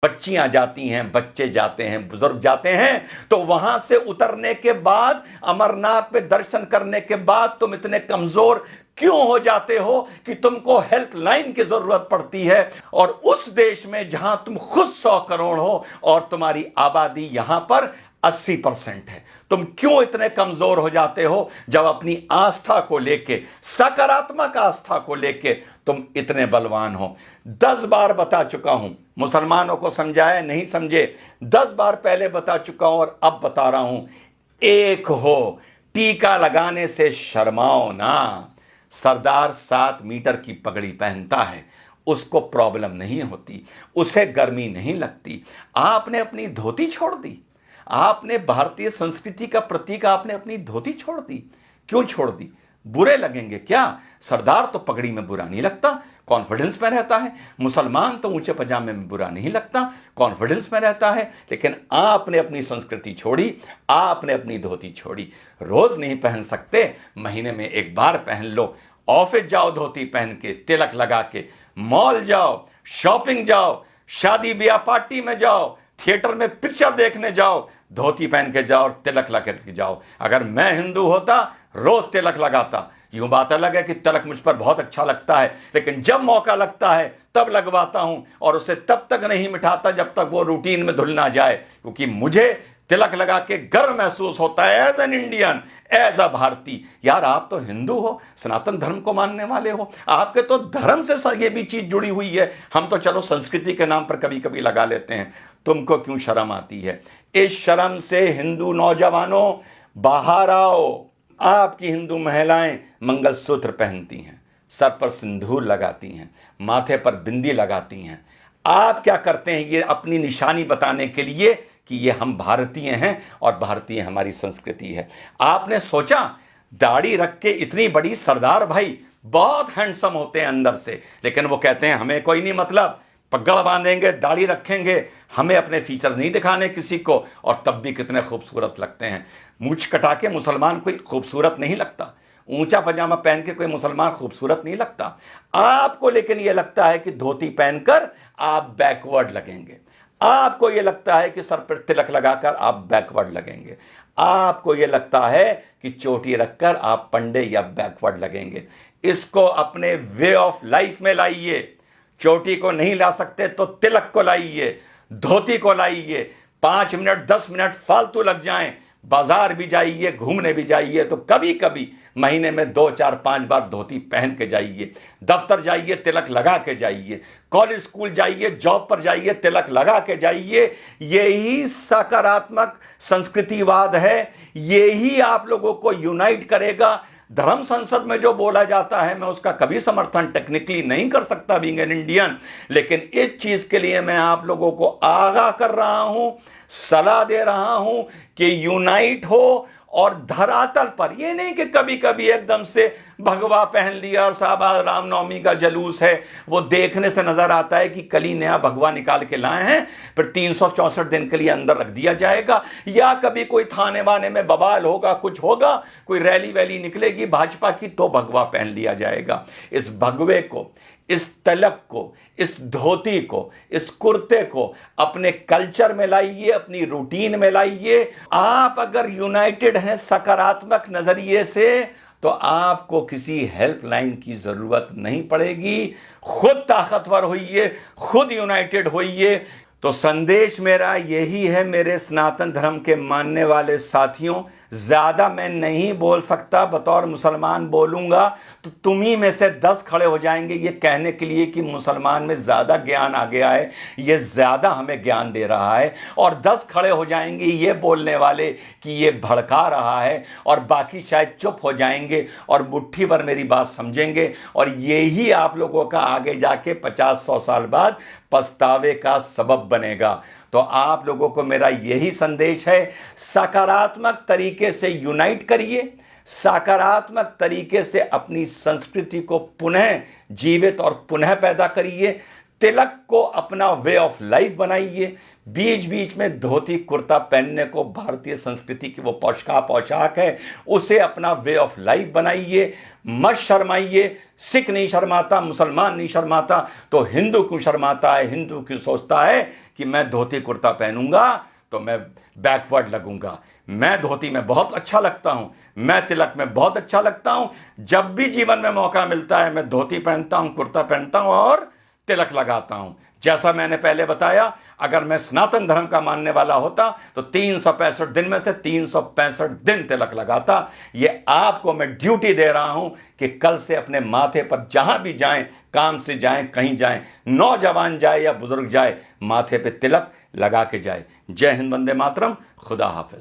बच्चियां जाती हैं, बच्चे जाते हैं, बुजुर्ग जाते हैं, तो वहां से उतरने के बाद, अमरनाथ पे दर्शन करने के बाद तुम इतने कमजोर क्यों हो जाते हो कि तुमको हेल्पलाइन की जरूरत पड़ती है? और उस देश में जहां तुम खुद 100 करोड़ हो और तुम्हारी आबादी यहां पर 80% है, तुम क्यों इतने कमजोर हो जाते हो जब अपनी आस्था को लेके, सकारात्मक आस्था को लेके तुम इतने बलवान हो? 10 बार बता चुका हूं, मुसलमानों को समझाया नहीं समझे, 10 बार पहले बता चुका हूं और अब बता रहा हूं, एक हो, टीका लगाने से शर्माओ ना। सरदार 7 मीटर की पगड़ी पहनता है, उसको प्रॉब्लम नहीं होती, उसे गर्मी नहीं लगती। आपने अपनी धोती छोड़ दी, आपने भारतीय संस्कृति का प्रतीक, आपने अपनी धोती छोड़ दी। क्यों छोड़ दी? बुरे लगेंगे क्या? सरदार तो पगड़ी में बुरा नहीं लगता, कॉन्फिडेंस में रहता है। मुसलमान तो ऊंचे पजामे में बुरा नहीं लगता, कॉन्फिडेंस में रहता है। लेकिन आपने अपनी संस्कृति छोड़ी, आपने अपनी धोती छोड़ी। रोज नहीं पहन सकते, महीने में एक बार पहन लो। ऑफिस जाओ धोती पहन के, तिलक लगा के, मॉल जाओ, शॉपिंग जाओ, शादी ब्याह पार्टी में जाओ, थिएटर में पिक्चर देखने जाओ, धोती पहन के जाओ और तिलक लगा के जाओ। अगर मैं हिंदू होता, रोज तिलक लगाता। यूं बात अलग है कि तिलक मुझ पर बहुत अच्छा लगता है, लेकिन जब मौका लगता है तब लगवाता हूं, और उसे तब तक नहीं मिटाता जब तक वो रूटीन में धुल ना जाए, क्योंकि मुझे तिलक लगा के गर्व महसूस होता है as an Indian, as a भारतीय। यार, आप तो हिंदू हो, सनातन धर्म को मानने वाले हो, आपके तो धर्म से ये भी चीज जुड़ी हुई है। हम तो चलो संस्कृति के नाम पर कभी कभी लगा लेते हैं, तुमको क्यों शर्म आती है? इस शर्म से हिंदू नौजवानों बाहर आओ। आपकी हिंदू महिलाएं मंगलसूत्र पहनती हैं, सर पर सिंदूर लगाती हैं, माथे पर बिंदी लगाती हैं। आप क्या करते हैं? ये अपनी निशानी बताने के लिए कि ये हम भारतीय हैं और भारतीय हमारी संस्कृति है। आपने सोचा दाढ़ी रख के इतनी बड़ी सरदार भाई बहुत हैंडसम होते हैं अंदर से, लेकिन वो कहते हैं हमें कोई नहीं मतलब, पगड़ बांधेंगे, दाढ़ी रखेंगे, हमें अपने फीचर्स नहीं दिखाने किसी को, और तब भी कितने खूबसूरत लगते हैं। मूंछ कटा के मुसलमान कोई खूबसूरत नहीं लगता, ऊंचा पजामा पहन के कोई मुसलमान खूबसूरत नहीं लगता। आपको लेकिन यह लगता है कि धोती पहनकर आप बैकवर्ड लगेंगे, आपको यह लगता है कि सर पर तिलक लगाकर आप बैकवर्ड लगेंगे, आपको यह लगता है कि चोटी रखकर आप पंडे या बैकवर्ड लगेंगे। इसको अपने वे ऑफ लाइफ में लाइए। चोटी को नहीं ला सकते तो तिलक को लाइए, धोती को लाइए। 5 मिनट 10 मिनट फालतू लग जाएं, बाजार भी जाइए, घूमने भी जाइए, तो कभी कभी महीने में 2 4 5 बार धोती पहन के जाइए। दफ्तर जाइए, तिलक लगा के जाइए। कॉलेज स्कूल जाइए, जॉब पर जाइए, तिलक लगा के जाइए। यही सकारात्मक संस्कृतिवाद है, यही आप लोगों को यूनाइट करेगा। धर्म संसद में जो बोला जाता है, मैं उसका कभी समर्थन टेक्निकली नहीं कर सकता बीइंग एन इंडियन, लेकिन इस चीज के लिए मैं आप लोगों को आगाह कर रहा हूं, सलाह दे रहा हूं कि यूनाइट हो। और धरातल पर ये नहीं कि कभी कभी एकदम से भगवा पहन लिया और साहब आज रामनवमी का जलूस है, वो देखने से नजर आता है कि कल ही नया भगवा निकाल के लाए हैं, फिर 364 दिन के लिए अंदर रख दिया जाएगा। या कभी कोई थाने वाने में बवाल होगा, कुछ होगा, कोई रैली वैली निकलेगी भाजपा की, तो भगवा पहन लिया जाएगा। इस भगवे को, इस तलक को, इस धोती को, इस कुर्ते को अपने कल्चर में लाइए, अपनी रूटीन में लाइए। आप अगर यूनाइटेड हैं सकारात्मक नजरिए से, तो आपको किसी हेल्पलाइन की जरूरत नहीं पड़ेगी। खुद ताकतवर होइए, खुद यूनाइटेड होइए। तो संदेश मेरा यही है मेरे सनातन धर्म के मानने वाले साथियों, ज्यादा मैं नहीं बोल सकता, बतौर मुसलमान बोलूंगा तो तुम ही में से 10 खड़े हो जाएंगे ये कहने के लिए कि मुसलमान में ज्यादा ज्ञान आ गया है, ये ज्यादा हमें ज्ञान दे रहा है, और 10 खड़े हो जाएंगे ये बोलने वाले कि ये भड़का रहा है, और बाकी शायद चुप हो जाएंगे और मुट्ठी भर मेरी बात समझेंगे। और यही आप लोगों का आगे जाके 50-100 साल बाद पछतावे का सबब बनेगा। तो आप लोगों को मेरा यही संदेश है, सकारात्मक तरीके से यूनाइट करिए, सकारात्मक तरीके से अपनी संस्कृति को पुनः जीवित और पुनः पैदा करिए। तिलक को अपना वे ऑफ लाइफ बनाइए। बीच बीच में धोती कुर्ता पहनने को भारतीय संस्कृति की वो पोशाक है, उसे अपना वे ऑफ लाइफ बनाइए, मत शर्माइए। सिख नहीं शर्माता, मुसलमान नहीं शर्माता, तो हिंदू क्यों शर्माता है? हिंदू क्यों सोचता है कि मैं धोती कुर्ता पहनूंगा तो मैं बैकवर्ड लगूंगा? मैं धोती में बहुत अच्छा लगता हूं, मैं तिलक में बहुत अच्छा लगता हूं। जब भी जीवन में मौका मिलता है मैं धोती पहनता हूं, कुर्ता पहनता हूं और तिलक लगाता हूं। जैसा मैंने पहले बताया, अगर मैं सनातन धर्म का मानने वाला होता तो 365 दिन में से 365 दिन तिलक लगाता। ये आपको मैं ड्यूटी दे रहा हूं कि कल से अपने माथे पर जहां भी जाएं, काम से जाएं, कहीं जाएं, नौजवान जाए या बुजुर्ग जाए, माथे पे तिलक लगा के जाए। जय हिंद, वंदे मातरम, खुदा हाफिज।